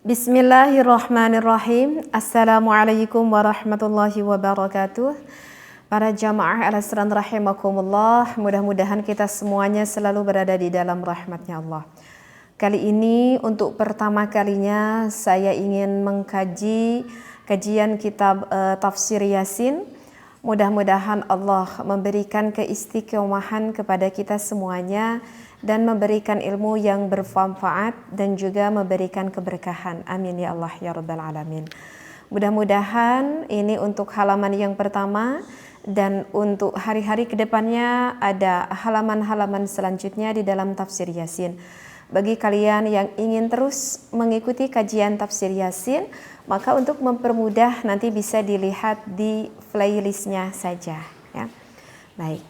Bismillahirrahmanirrahim. Assalamualaikum warahmatullahi wabarakatuh. Para jamaah al-Asran rahimakumullah, mudah-mudahan kita semuanya selalu berada di dalam rahmatnya Allah. Kali ini untuk pertama kalinya saya ingin mengkaji kajian kitab Tafsir Yasin. Mudah-mudahan Allah memberikan keistiqomahan kepada kita semuanya dan memberikan ilmu yang bermanfaat dan juga memberikan keberkahan. Amin ya Allah ya Rabbal Alamin. Mudah-mudahan ini untuk halaman yang pertama dan untuk hari-hari kedepannya ada halaman-halaman selanjutnya di dalam Tafsir Yasin. Bagi kalian yang ingin terus mengikuti kajian Tafsir Yasin, maka untuk mempermudah nanti bisa dilihat di playlistnya saja ya. Baik.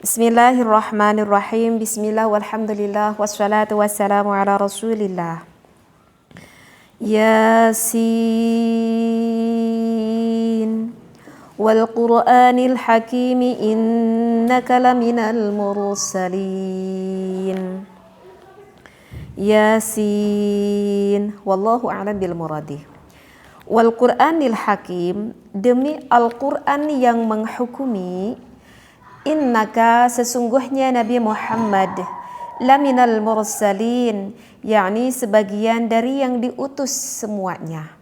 Bismillahirrahmanirrahim. Bismillah walhamdulillah wassalatu wassalamu ala rasulillah. Yasin wal Qur'anil hakim innaka laminal mursalin. Yasin wallahu a'lam bil muradi. Wal Qur'anil hakim, demi Al-Qur'an yang menghukumi, innaka sesungguhnya Nabi Muhammad laminal mursalin, yakni sebagian dari yang diutus semuanya.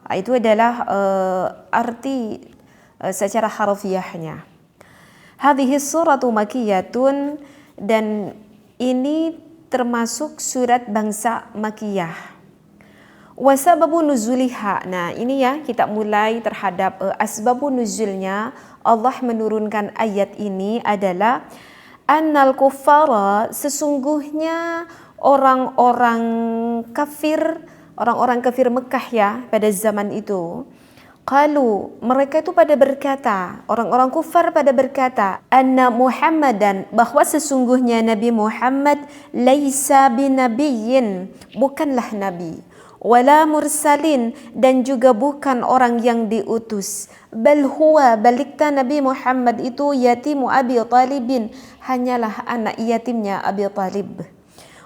Itu adalah arti secara harfiahnya. Hadhihi suratu makiyatun, dan ini termasuk surat bangsa Makiyah. Wasababu nuzuliha. Nah, ini ya kita mulai terhadap asbabun nuzulnya. Allah menurunkan ayat ini adalah annal kuffara, sesungguhnya orang-orang kafir Mekah ya pada zaman itu. Qalu, mereka itu pada berkata, orang-orang kufar pada berkata, anna Muhammadan, bahwa sesungguhnya Nabi Muhammad laisa binabiyyin, bukanlah nabi, wala mursalin, dan juga bukan orang yang diutus, bal huwa, balikta Nabi Muhammad itu yatimu Abi Talibin, hanyalah anak yatimnya Abi Talib.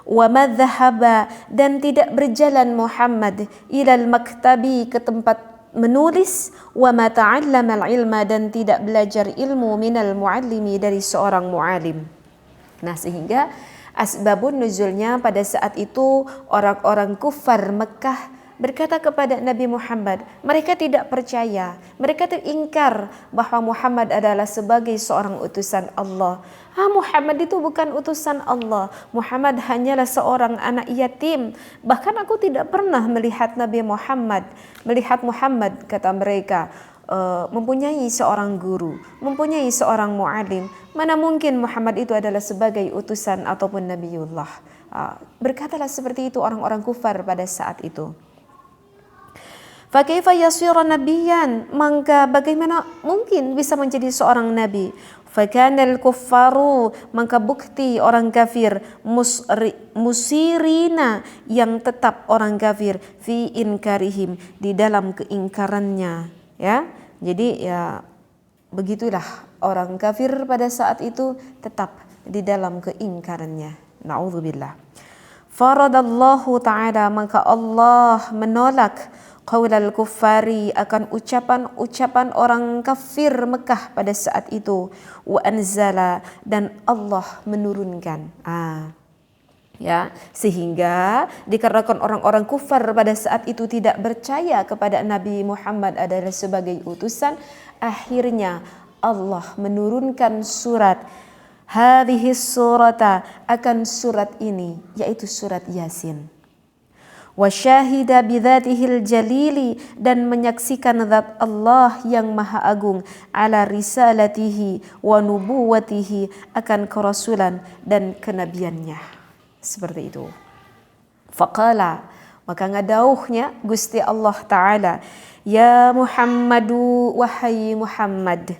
Wa madhahaba, dan tidak berjalan Muhammad ilal maktabi, ke tempat menulis, wa ma ta'allama al-ilma, dan tidak belajar ilmu minal muallimi, dari seorang muallim. Nah, sehingga asbabun nuzulnya pada saat itu orang-orang kufar Mekah berkata kepada Nabi Muhammad, mereka tidak percaya, mereka teringkar bahwa Muhammad adalah sebagai seorang utusan Allah. Muhammad itu bukan utusan Allah, Muhammad hanyalah seorang anak yatim. Bahkan aku tidak pernah melihat Nabi Muhammad. Melihat Muhammad, kata mereka, mempunyai seorang guru, mempunyai seorang mu'alim. Mana mungkin Muhammad itu adalah sebagai utusan ataupun Nabiullah. Berkatalah seperti itu orang-orang kufar pada saat itu. Fakaifa yasira nabiyan, maka bagaimana mungkin bisa menjadi seorang nabi? Fakanal kuffaru, maka bukti orang kafir, musirina, yang tetap orang kafir, fi inkarihim, di dalam keingkarannya ya. Jadi ya begitulah orang kafir pada saat itu tetap di dalam keingkarannya. Na'udzubillah. Faradallahu ta'ala, maka Allah menolak qaulal kuffari, akan ucapan-ucapan orang kafir Mekah pada saat itu. Wa anzala, dan Allah menurunkan. Ya, sehingga dikarenakan orang-orang kufar pada saat itu tidak percaya kepada Nabi Muhammad adalah sebagai utusan, akhirnya Allah menurunkan surat hadhihi surata, akan surat ini, yaitu surat Yasin. Wa syahida bidhatihil jalili, dan menyaksikan zat Allah yang maha agung, ala risalatihi wa nubuwatihi, akan kerasulan dan kenabiannya. Seperti itu. Faqala, maka ngadauhnya Gusti Allah Ta'ala, ya Muhammadu, wahai Muhammad,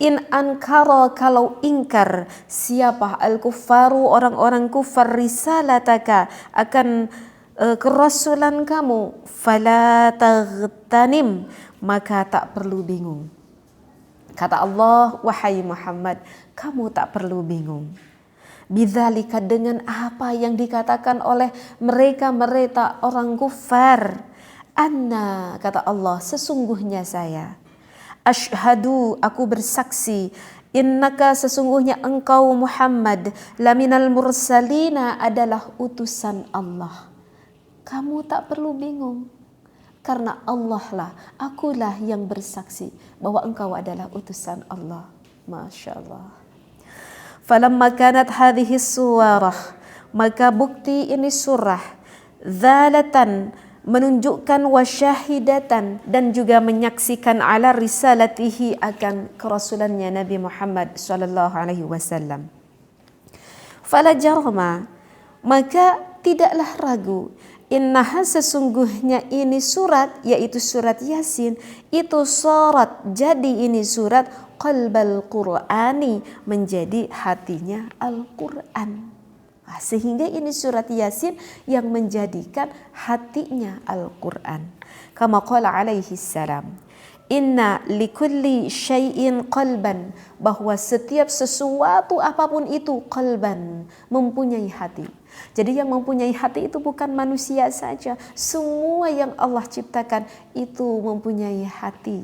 in ankara, kalau ingkar siapa al-kuffaru, orang-orang kufar, risalataka, akan kerasulan kamu, fala taghtanim, maka tak perlu bingung. Kata Allah, wahai Muhammad, kamu tak perlu bingung. Bidzalika, dengan apa yang dikatakan oleh mereka orang kufar. Anna, kata Allah, sesungguhnya saya. Asyhadu, aku bersaksi. Innaka, sesungguhnya engkau Muhammad, laminal mursalina, adalah utusan Allah. Kamu tak perlu bingung. Karena Allah lah, akulah yang bersaksi bahwa engkau adalah utusan Allah. Masya Allah. Falamma kanat hadhihi suwarah, maka bukti ini surah, dzalatan, menunjukkan wasyahidatan, dan juga menyaksikan ala risalatihi, akan kerasulannya Nabi Muhammad sallallahu alaihi wasallam. Fala jarma, maka tidaklah ragu, innaha, sesungguhnya ini surat, yaitu surat Yasin, itu surat, jadi ini surat qalbal Qur'ani, menjadi hatinya Al-Quran. Sehingga ini surat Yasin yang menjadikan hatinya Al-Quran. Kama qala alaihi salam, inna likulli syai'in qalban, bahwa setiap sesuatu apapun itu qalban, mempunyai hati. Jadi yang mempunyai hati itu bukan manusia saja, semua yang Allah ciptakan itu mempunyai hati.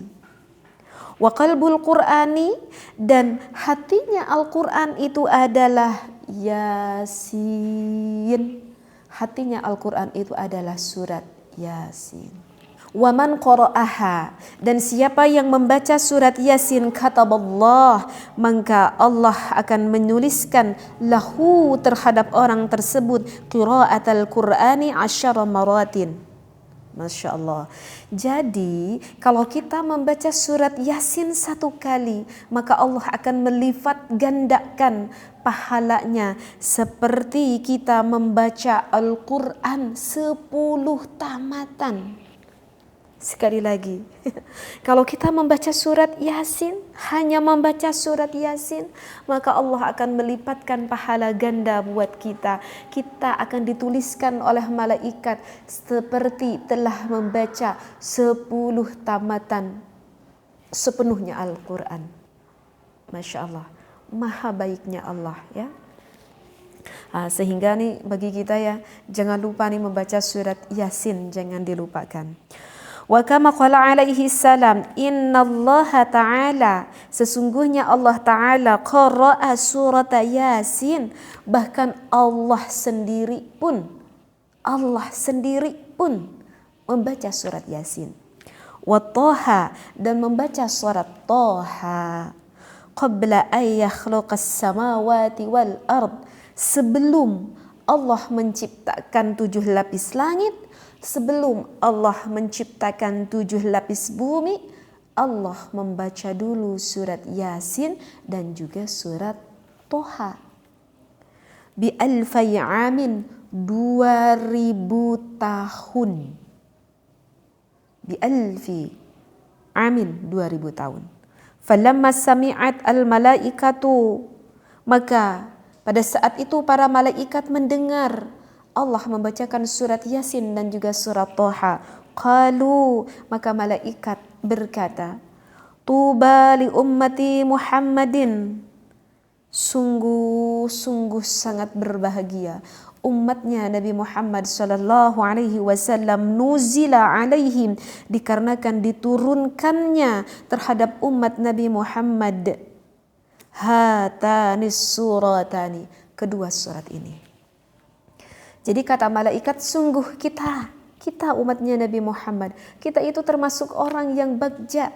Wa qalbul Qur'ani, dan hatinya Al-Quran itu adalah Yasin. Hatinya Al-Quran itu adalah surat Yasin. Wa man qara'aha, dan siapa yang membaca surat Yasin, kataballah, maka Allah akan menuliskan lahu, terhadap orang tersebut, qira'atal Qur'ani 10 maratin. Masya Allah. Jadi kalau kita membaca surat Yasin 1 kali, maka Allah akan melipat gandakan pahalanya seperti kita membaca Al-Quran 10 tamatan. Sekali lagi, kalau kita membaca surat Yasin, hanya membaca surat Yasin, maka Allah akan melipatkan pahala ganda buat kita. Kita akan dituliskan oleh malaikat seperti telah membaca 10 tamatan sepenuhnya Al-Quran. Masya Allah, maha baiknya Allah ya. Sehingga nih bagi kita ya, jangan lupa nih membaca surat Yasin, jangan dilupakan. Wa kama qala alaihi salam, innallaha ta'ala, sesungguhnya Allah Ta'ala, qara'a surat Yasin, bahkan Allah sendiri pun membaca surat Yasin. Wa Taha, dan membaca surat Taha, qabla an yakhluqas samawati wal ard, sebelum Allah menciptakan 7 lapis langit, sebelum Allah menciptakan 7 lapis bumi, Allah membaca dulu surat Yasin dan juga surat Toha. Bi alfai amin, 2000 tahun. Bi alfi amin, 2000 tahun. Falamma sami'at al malaikatu, maka pada saat itu para malaikat mendengar Allah membacakan surat Yasin dan juga surat Toha. Qalu, maka malaikat berkata, tuba li ummati Muhammadin, sungguh sangat berbahagia umatnya Nabi Muhammad sallallahu alaihi wasallam, nuzila alaihim, dikarenakan diturunkannya terhadap umat Nabi Muhammad hatanis suratani, kedua surat ini. Jadi kata malaikat, sungguh kita umatnya Nabi Muhammad, kita itu termasuk orang yang bagja,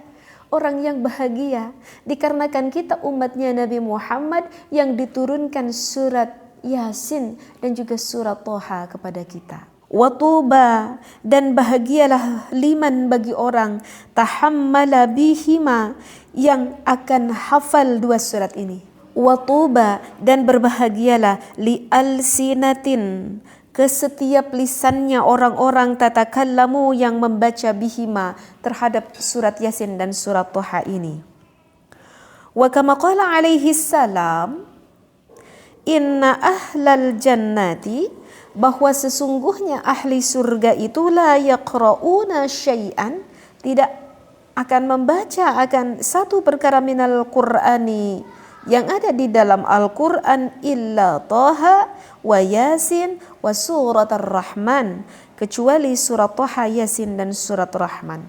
orang yang bahagia, dikarenakan kita umatnya Nabi Muhammad yang diturunkan surat Yasin dan juga surat Toha kepada kita. Watuba, dan bahagialah liman bagi orang tahammala bihima, yang akan hafal 2 surat ini. Watuba, dan berbahagialah li alsinatin, ke setiap lisannya orang-orang tatakallamu, yang membaca bihima, terhadap surat Yasin dan surat Toha ini. Wa kama qala alaihi salam, inna ahlal jannati, bahwa sesungguhnya ahli surga itu la yaqra'una syai'an, tidak akan membaca akan satu perkara minal Qur'ani, yang ada di dalam Al-Quran illa Taha wa Yasin wa surat Ar-Rahman, kecuali surat Taha, Yasin dan surat Rahman.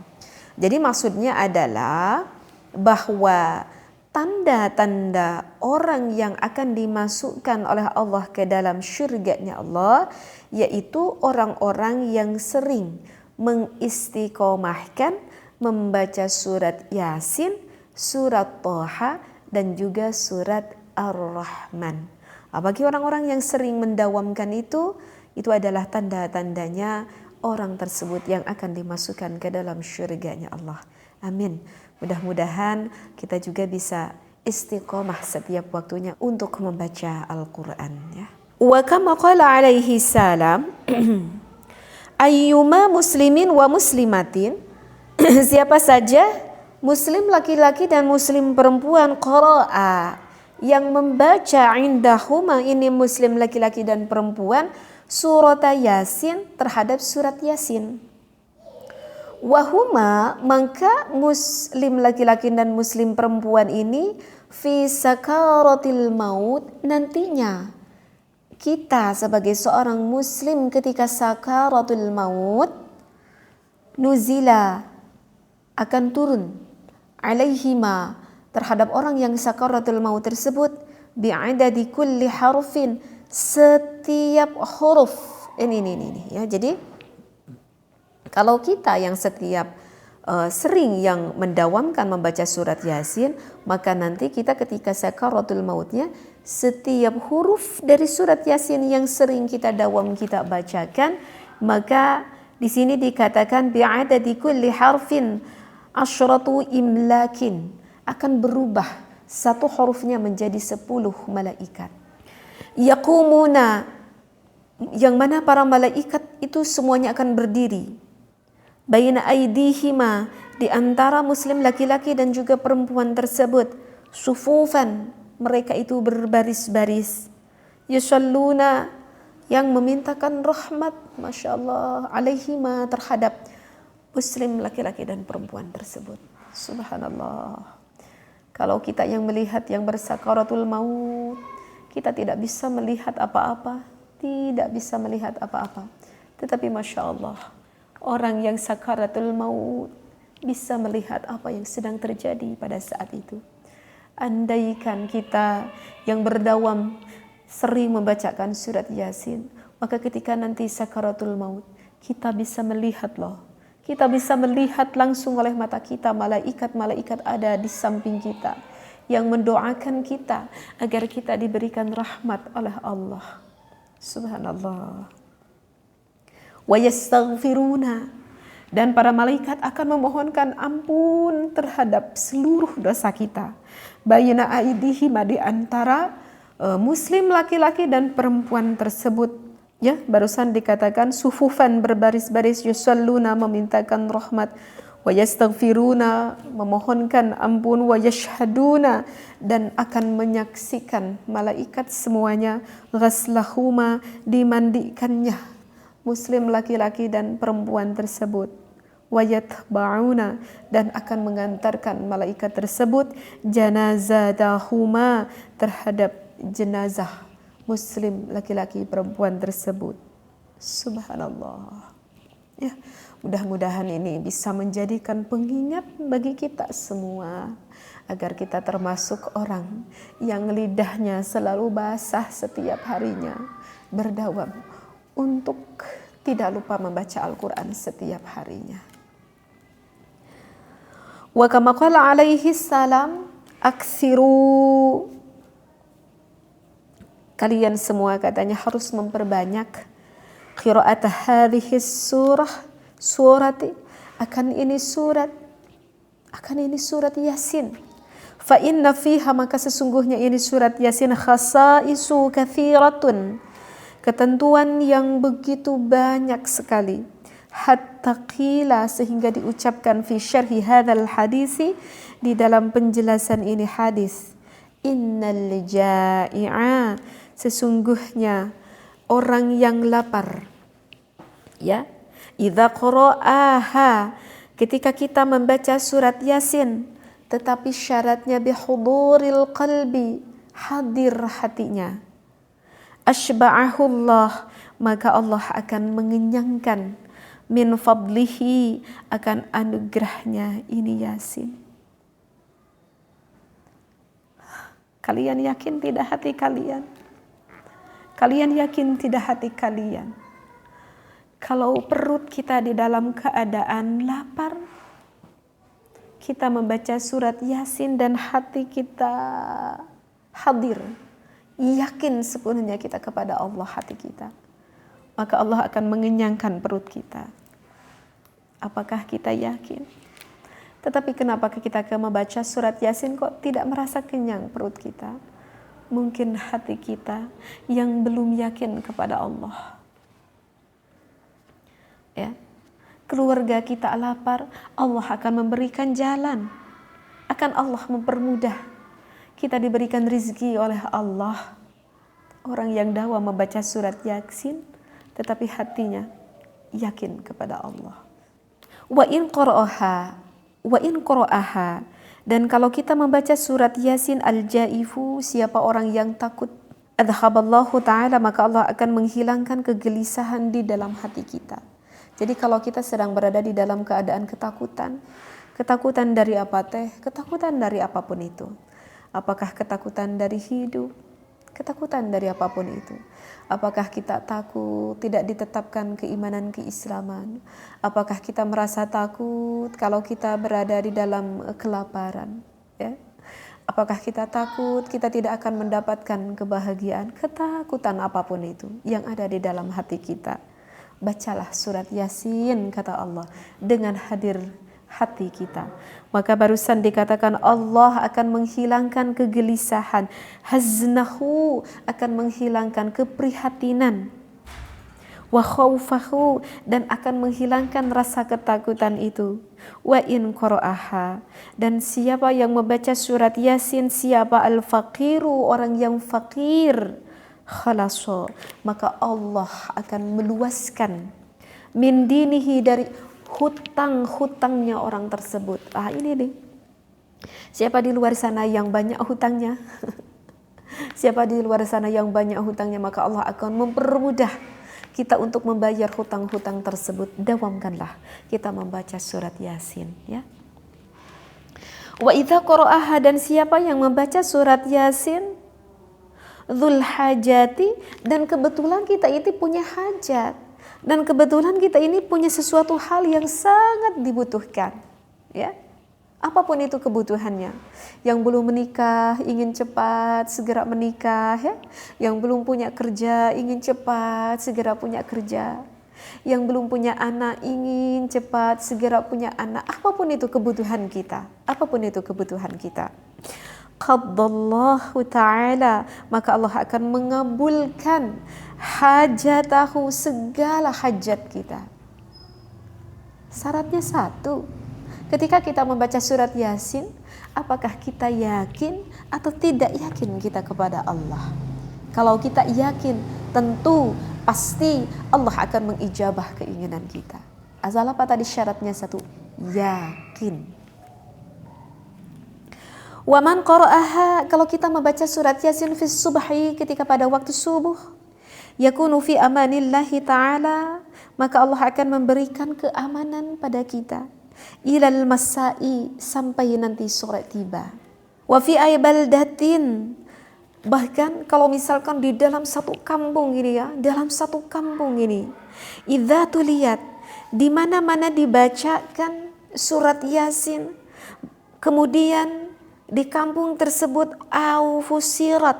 Jadi maksudnya adalah bahwa tanda-tanda orang yang akan dimasukkan oleh Allah ke dalam syurganya Allah, yaitu orang-orang yang sering mengistiqomahkan membaca surat Yasin, surat Taha, dan juga surat Ar-Rahman. Bagi orang-orang yang sering mendawamkan itu adalah tanda-tandanya orang tersebut yang akan dimasukkan ke dalam syurganya Allah. Amin. Mudah-mudahan kita juga bisa istiqomah setiap waktunya untuk membaca Al-Quran, ya. Wa kama qala alaihi salam ayyuma muslimin wa muslimatin, siapa saja muslim laki-laki dan muslim perempuan, qara'a, yang membaca indahuma, ini muslim laki-laki dan perempuan, surat Yasin, terhadap surat Yasin. Wahuma, maka muslim laki-laki dan muslim perempuan ini fi sakaratil maut, nantinya kita sebagai seorang muslim ketika sakaratul maut, nuzila, akan turun alaihima, terhadap orang yang sakaratul maut tersebut, bi'adadi kulli harfin, setiap huruf. Ini ya. Jadi kalau kita yang setiap sering yang mendawamkan membaca surat Yasin, maka nanti kita ketika sakaratul mautnya, setiap huruf dari surat Yasin yang sering kita dawam, kita bacakan, maka di sini dikatakan bi'adadi kulli harfin asyratu imlakin, akan berubah satu hurufnya menjadi 10 malaikat. Yaqumuna, yang mana para malaikat itu semuanya akan berdiri. Baina aidihima, di antara muslim laki-laki dan juga perempuan tersebut. Sufufan, mereka itu berbaris-baris. Yusalluna, yang memintakan rahmat, Masya Allah, alaihima, terhadap muslim laki-laki dan perempuan tersebut. Subhanallah. Kalau kita yang melihat yang bersakaratul maut, kita tidak bisa melihat apa-apa, tidak bisa melihat apa-apa. Tetapi Masya Allah, orang yang sakaratul maut bisa melihat apa yang sedang terjadi pada saat itu. Andaikan kita yang berdawam sering membacakan surat Yasin, maka ketika nanti sakaratul maut, kita bisa melihat loh. Kita bisa melihat langsung oleh mata kita, malaikat-malaikat ada di samping kita yang mendoakan kita agar kita diberikan rahmat oleh Allah. Subhanallah. Wa yastaghfiruna, dan para malaikat akan memohonkan ampun terhadap seluruh dosa kita. Baina aidihima, di antara muslim laki-laki dan perempuan tersebut. Ya, barusan dikatakan sufufan, berbaris-baris, yusalluna, memintakan rahmat, wa yastaghfiruna, memohonkan ampun, wa yashhaduna, dan akan menyaksikan malaikat semuanya, ghaslahuma, dimandikannya muslim laki-laki dan perempuan tersebut, wa yatba'una, dan akan mengantarkan malaikat tersebut janazatahuma, terhadap jenazah muslim laki-laki perempuan tersebut. Subhanallah. Ya, mudah-mudahan ini bisa menjadikan pengingat bagi kita semua agar kita termasuk orang yang lidahnya selalu basah setiap harinya, berdawam untuk tidak lupa membaca Al-Quran setiap harinya. Wa kama qala alaihi salam aksiru, kalian semua katanya harus memperbanyak qira'at hadhihi surati, akan ini surat Yasin. Fa inna fiha, maka sesungguhnya ini surat Yasin, khasaisu kathiratun, ketentuan yang begitu banyak sekali. Hatta qila, sehingga diucapkan fi syarhi hadzal hadisi, di dalam penjelasan ini hadis, innal ja'i'a, sesungguhnya orang yang lapar, ya, idza qara'aha, ketika kita membaca surat Yasin, tetapi syaratnya bihuduril qalbi, hadir hatinya. Ashba'ahullah, maka Allah akan mengenyangkan, min fadlihi, akan anugerahnya. Ini Yasin. Kalian yakin tidak hati kalian? Kalian yakin tidak hati kalian? Kalau perut kita di dalam keadaan lapar, kita membaca surat Yasin dan hati kita hadir, yakin sepenuhnya kita kepada Allah hati kita, maka Allah akan mengenyangkan perut kita. Apakah kita yakin? Tetapi kenapa kita membaca surat Yasin kok tidak merasa kenyang perut kita? Mungkin hati kita yang belum yakin kepada Allah. Ya, keluarga kita lapar, Allah akan memberikan jalan, akan Allah mempermudah. Kita diberikan rizki oleh Allah. Orang yang dakwah membaca surat Yasin, tetapi hatinya yakin kepada Allah. Wa in qara'aha, dan kalau kita membaca surat Yasin, al-jaifu, siapa orang yang takut, adhaballahu ta'ala, maka Allah akan menghilangkan kegelisahan di dalam hati kita. Jadi kalau kita sedang berada di dalam keadaan ketakutan, ketakutan dari apa teh? Ketakutan dari apapun itu. Apakah ketakutan dari hidup? Ketakutan dari apapun itu. Apakah kita takut tidak ditetapkan keimanan keislaman? Apakah kita merasa takut kalau kita berada di dalam kelaparan? Ya? Apakah kita takut kita tidak akan mendapatkan kebahagiaan? Ketakutan apapun itu yang ada di dalam hati kita, bacalah surat Yasin, kata Allah, dengan hadir hati kita. Maka barusan dikatakan Allah akan menghilangkan kegelisahan, haznahu, akan menghilangkan keprihatinan, wa khaufahu, dan akan menghilangkan rasa ketakutan itu. Wa in qara'aha, dan siapa yang membaca surat Yasin, siapa al-faqiru, orang yang fakir, khalasa, maka Allah akan meluaskan min dinihi, dari hutang-hutangnya orang tersebut. Ini nih. Siapa di luar sana yang banyak hutangnya? Siapa di luar sana yang banyak hutangnya, maka Allah akan mempermudah kita untuk membayar hutang-hutang tersebut. Dawamkanlah kita membaca surat Yasin, ya. Wa idza qara'aha, dan siapa yang membaca surat Yasin, dzul hajati, dan kebetulan kita itu punya hajat, dan kebetulan kita ini punya sesuatu hal yang sangat dibutuhkan, ya. Apapun itu kebutuhannya. Yang belum menikah ingin cepat segera menikah, ya. Yang belum punya kerja ingin cepat segera punya kerja. Yang belum punya anak ingin cepat segera punya anak. Apapun itu kebutuhan kita, apapun itu kebutuhan kita, qadallahu ta'ala, maka Allah akan mengabulkan hajatahu, segala hajat kita. Syaratnya satu, ketika kita membaca surat Yasin, apakah kita yakin atau tidak yakin kita kepada Allah? Kalau kita yakin, tentu pasti Allah akan mengijabah keinginan kita. Asal apa tadi syaratnya? Satu, yakin. Wa man qara'aha, kalau kita membaca surat Yasin fi subhi, ketika pada waktu subuh, yakunu fi amanillahi ta'ala, maka Allah akan memberikan keamanan pada kita, ilal masai, sampai nanti sore tiba. Wa fi aybaldatin, bahkan kalau misalkan di dalam satu kampung ini, ya, dalam satu kampung ini, idza tuliyat, di mana-mana dibacakan surat Yasin, kemudian di kampung tersebut au fusirat,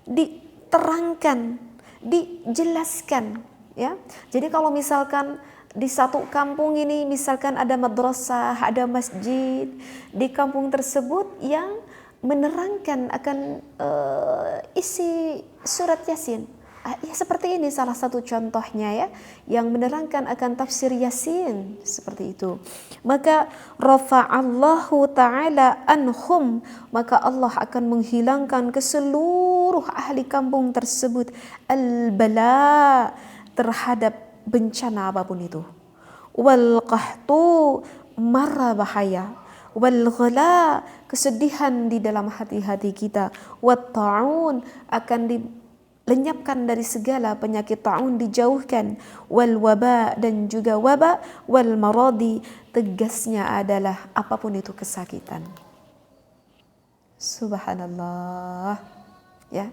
diterangkan, dijelaskan, ya. Jadi kalau misalkan di satu kampung ini misalkan ada madrasah, ada masjid, di kampung tersebut yang menerangkan akan isi surat Yasin. Ya, seperti ini salah satu contohnya, ya, yang menerangkan akan tafsir Yasin seperti itu. Maka rafa'allahu ta'ala anhum, maka Allah akan menghilangkan ke seluruh ahli kampung tersebut al-bala, terhadap bencana apapun itu, wal qahtu, mara bahaya, wal ghala, kesedihan di dalam hati-hati kita. Wat-ta'un, akan dilenyapkan dari segala penyakit. Ta'un dijauhkan. Wal waba, dan juga waba. Wal maradi, tegasnya adalah apapun itu kesakitan. Subhanallah. Ya,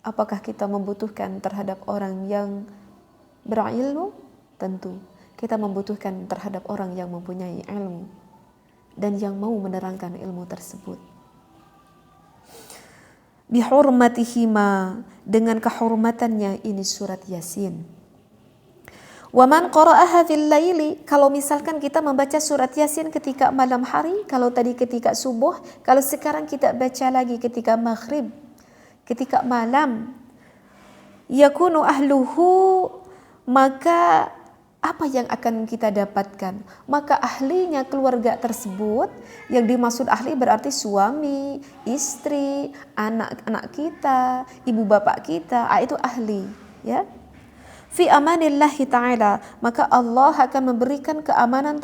apakah kita membutuhkan terhadap orang yang berilmu? Tentu kita membutuhkan terhadap orang yang mempunyai ilmu dan yang mau menerangkan ilmu tersebut. Bihurmatihima, dengan kehormatannya ini surat Yasin. Wa man qara'aha fil laili, kalau misalkan kita membaca surat Yasin ketika malam hari, kalau tadi ketika subuh, kalau sekarang kita baca lagi ketika maghrib, ketika malam, yakunu ahluhu, maka apa yang akan kita dapatkan? Maka ahlinya keluarga tersebut, yang dimaksud ahli berarti suami, istri, anak-anak kita, ibu bapak kita, itu ahli, ya. Fi amanillahi ta'ala, maka Allah akan memberikan keamanan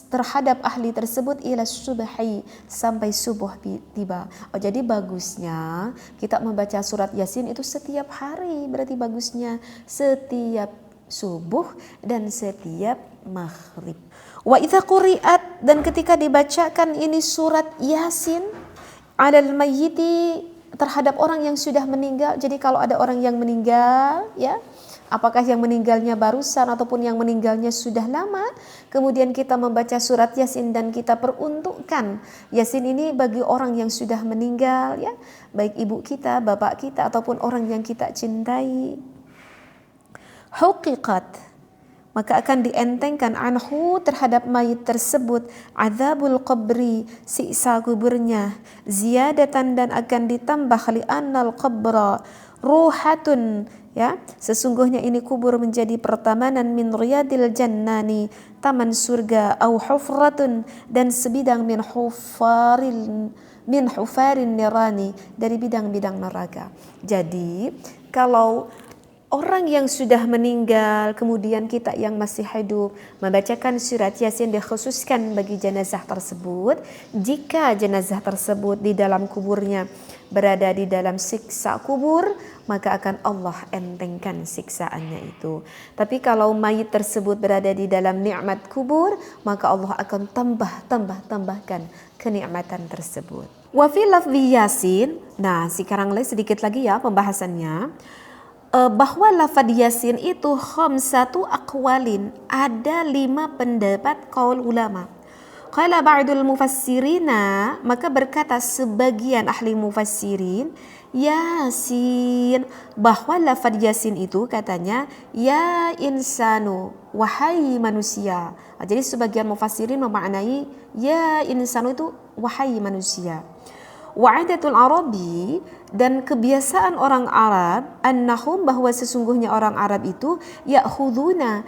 terhadap ahli tersebut ila subhi, sampai subuh tiba. Jadi bagusnya kita membaca surat Yasin itu setiap hari, berarti bagusnya setiap subuh dan setiap maghrib. Wa idza quri'at, dan ketika dibacakan ini surat Yasin alal mayyiti, terhadap orang yang sudah meninggal. Jadi kalau ada orang yang meninggal, ya, apakah yang meninggalnya barusan ataupun yang meninggalnya sudah lama, kemudian kita membaca surat Yasin dan kita peruntukkan Yasin ini bagi orang yang sudah meninggal, ya, baik ibu kita, bapak kita ataupun orang yang kita cintai. Huqiqat, maka akan dientengkan anhu, terhadap mayit tersebut, azabul qabri, siksa kuburnya, ziyadatan, dan akan ditambah li annal qabra ruhatun, ya, sesungguhnya ini kubur menjadi pertamanan min riyadil jannani, taman surga, au hufratun, dan sebidang min hufarin nirani, dari bidang-bidang neraka. Jadi kalau orang yang sudah meninggal, kemudian kita yang masih hidup membacakan surat Yasin, dikhususkan bagi jenazah tersebut. Jika jenazah tersebut di dalam kuburnya berada di dalam siksa kubur, maka akan Allah entengkan siksaannya itu. Tapi kalau mayit tersebut berada di dalam nikmat kubur, maka Allah akan tambahkan kenikmatan tersebut. Wa fi lafzi Yasin, nah sekarang sedikit lagi ya pembahasannya. Bahwa lafaz Yasin itu khamsatu aqwalin, ada 5 pendapat qaul ulama. Qala ba'dul mufassirina, maka berkata sebagian ahli mufassirin, Yasin, bahwa lafaz Yasin itu katanya ya insanu, wahai manusia. Jadi sebagian mufassirin memaknai ya insanu itu wahai manusia. Wa'adatul Arabi, dan kebiasaan orang Arab, annahum, bahwa sesungguhnya orang Arab itu ya'khuduna,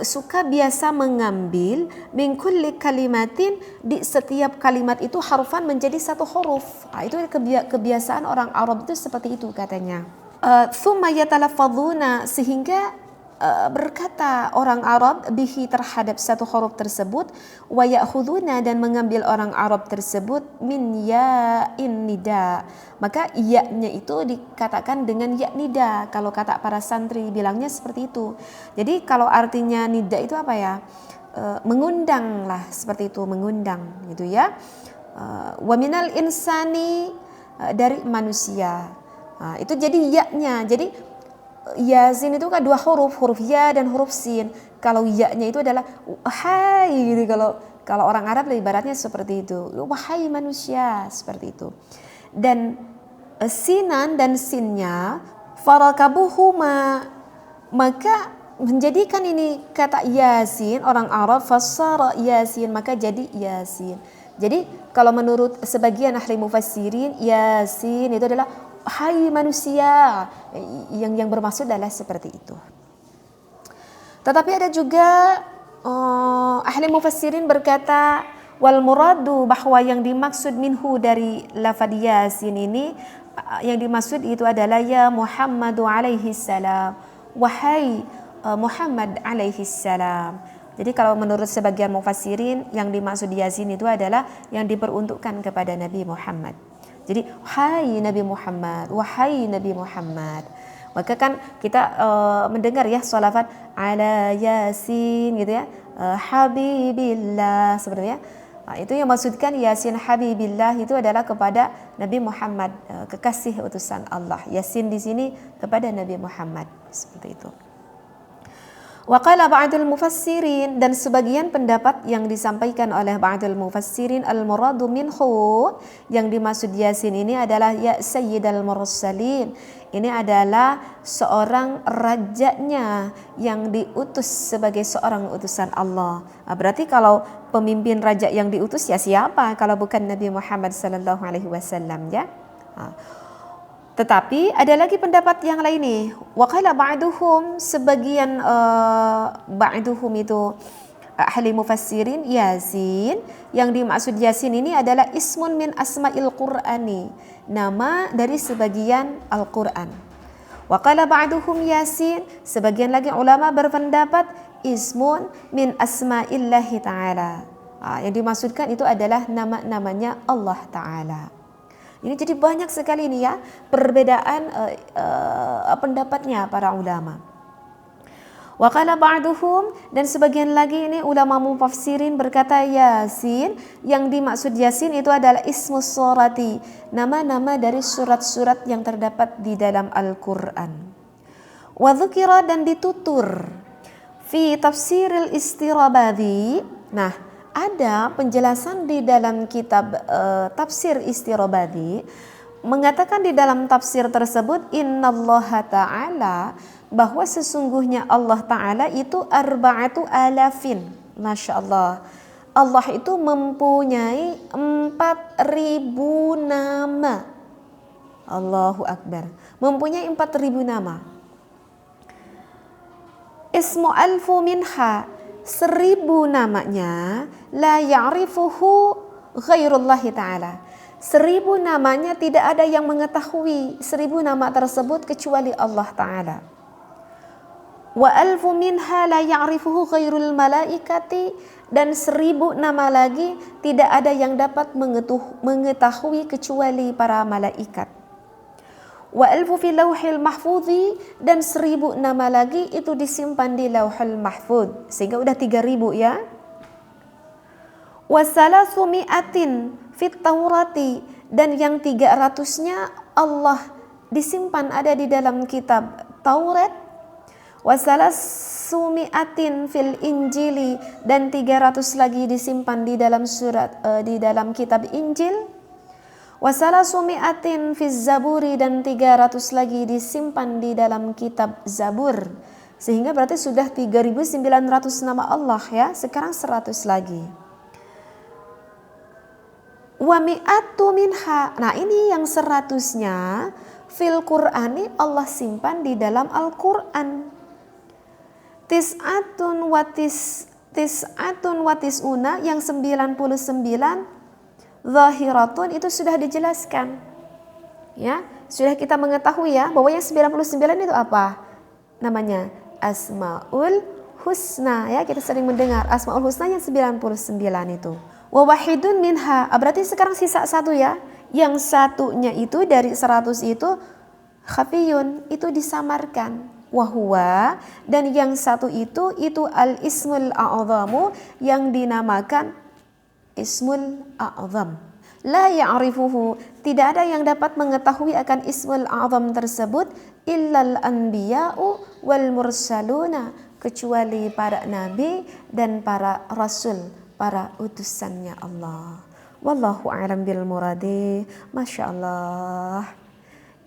suka biasa mengambil min kulli kalimatin, di setiap kalimat itu harfan menjadi satu huruf. Itu kebiasaan orang Arab itu seperti itu katanya. Thumma yatalaffadhuna, sehingga berkata orang Arab bihi, terhadap satu huruf tersebut, wa ya'khuduna, dan mengambil orang Arab tersebut min ya'in nida, maka ya-nya itu dikatakan dengan ya nida. Kalau kata para santri bilangnya seperti itu. Jadi kalau artinya nida itu apa ya? Mengundang lah, seperti itu, mengundang gitu ya. Wa minal insani, dari manusia. Itu jadi ya-nya. Jadi Yasin itu kan 2 huruf, huruf ya dan huruf sin. Kalau ya-nya itu adalah wahai gitu. Kalau orang Arab ibaratnya seperti itu, wahai manusia, seperti itu. Dan sinan dan sinnya farakabuhuma, maka menjadikan ini kata Yasin orang Arab, fassara Yasin, maka jadi Yasin. Jadi kalau menurut sebagian ahli mufassirin, Yasin itu adalah hai manusia, yang bermaksud adalah seperti itu. Tetapi ada juga ahli mufassirin berkata, wal muradu, bahwa yang dimaksud minhu dari lafaz Yasin ini, yang dimaksud itu adalah ya Muhammadu alaihi salam, wahai Muhammad alaihi salam. Jadi kalau menurut sebagian mufassirin yang dimaksud Yasin itu adalah yang diperuntukkan kepada Nabi Muhammad. Jadi hai Nabi Muhammad, wahai Nabi Muhammad. Maka kan kita mendengar ya sholawat ala Yasin gitu ya, Habibillah sebenarnya. Itu yang maksudkan Yasin Habibillah itu adalah kepada Nabi Muhammad, kekasih utusan Allah. Yasin di sini kepada Nabi Muhammad, seperti itu. Wa qala ba'dul mufassirin, dan sebagian pendapat yang disampaikan oleh ba'dul mufassirin, al-muradu minhu, yang dimaksud Yasin ini adalah ya sayyidal mursalin. Ini adalah seorang rajanya yang diutus sebagai seorang utusan Allah. Berarti kalau pemimpin raja yang diutus ya siapa kalau bukan Nabi Muhammad sallallahu alaihi wasallam ya. Tetapi ada lagi pendapat yang lain nih. Wa qala ba'duhum, sebagian ba'duhum itu ahli mufassirin, Yasin yang dimaksud Yasin ini adalah ismun min asma'il Qur'ani, nama dari sebagian Al-Qur'an. Wa qala ba'duhum Yasin, sebagian lagi ulama berpendapat ismun min asma'illahi ta'ala. Yang dimaksudkan itu adalah nama-namanya Allah Ta'ala. Ini jadi banyak sekali ini ya perbedaan pendapatnya para ulama. Wa qala ba'duhum, dan sebagian lagi ini ulama mufassirin berkata Yasin yang dimaksud Yasin itu adalah ismus surati, nama-nama dari surat-surat yang terdapat di dalam Al-Qur'an. Wa dzukira, dan ditutur fi tafsiril istirabadi. Nah, ada penjelasan di dalam kitab tafsir istirabadi mengatakan di dalam tafsir tersebut innallaha ta'ala, bahwa sesungguhnya Allah Ta'ala itu arba'atu alafin. Masya Allah, Allah itu mempunyai 4.000 nama. Allahu Akbar, mempunyai 4.000 nama. Ismu alfu minha, 1.000 namanya la ya'rifuhu ghairullahi ta'ala. 1.000 namanya tidak ada yang mengetahui 1.000 nama tersebut kecuali Allah Ta'ala. Wa alfu minha la ya'rifuhu ghairul malaikati, dan 1.000 nama lagi tidak ada yang dapat mengetahui kecuali para malaikat. Wa alfu fi lauhil mahfudhi, dan 1.000 nama lagi itu disimpan di lauhul mahfud, sehingga udah 3.000 ya. Wa salasu mi'atin fit taurati, dan yang 300-nya Allah disimpan ada di dalam kitab Taurat. Wa salasu mi'atin fil injili, dan 300 lagi disimpan di dalam di dalam kitab Injil. Wa salasu mi'atin fiz zaburi, dan 300 lagi disimpan di dalam kitab Zabur. Sehingga berarti sudah 3.900 nama Allah ya, sekarang 100 lagi. Wa mi'atu minha, nah ini yang 100-nya fil Qur'ani, Allah simpan di dalam Al-Qur'an. Tis'atun wa tis'una, yang 99 zahiratun, itu sudah dijelaskan ya, sudah kita mengetahui ya bahwa yang 99 itu apa namanya, Asmaul Husna ya, kita sering mendengar Asmaul Husna yang 99 itu. Wa wahidun minha, berarti sekarang sisa 1 ya, yang satunya itu dari 100 itu khafiyun, itu disamarkan. Wahuwa, dan yang 1 itu al-ismul a'zamu, yang dinamakan ismul a'zam. La ya'rifuhu, tidak ada yang dapat mengetahui akan ismul a'zam tersebut illal anbiya'u wal mursaluna, kecuali para nabi dan para rasul, para utusannya Allah. Wallahu a'lam bil muradi. Masya Allah,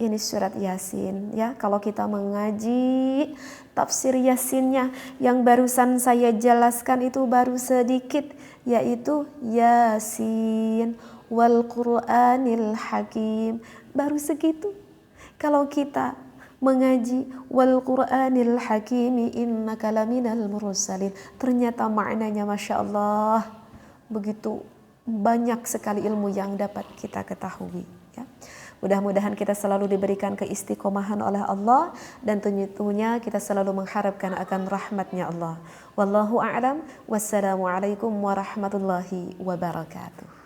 ini surat Yasin ya. Kalau kita mengaji tafsir Yasinnya yang barusan saya jelaskan itu baru sedikit, yaitu Yasin wal Qur'anil Hakim, baru segitu. Kalau kita mengaji wal Qur'anil Hakimi innaka laminal mursalin, ternyata maknanya Masya Allah begitu banyak sekali ilmu yang dapat kita ketahui ya. Mudah-mudahan kita selalu diberikan keistiqomahan oleh Allah, dan tentunya kita selalu mengharapkan akan rahmatnya Allah. Wallahu a'lam. Wassalamualaikum warahmatullahi wabarakatuh.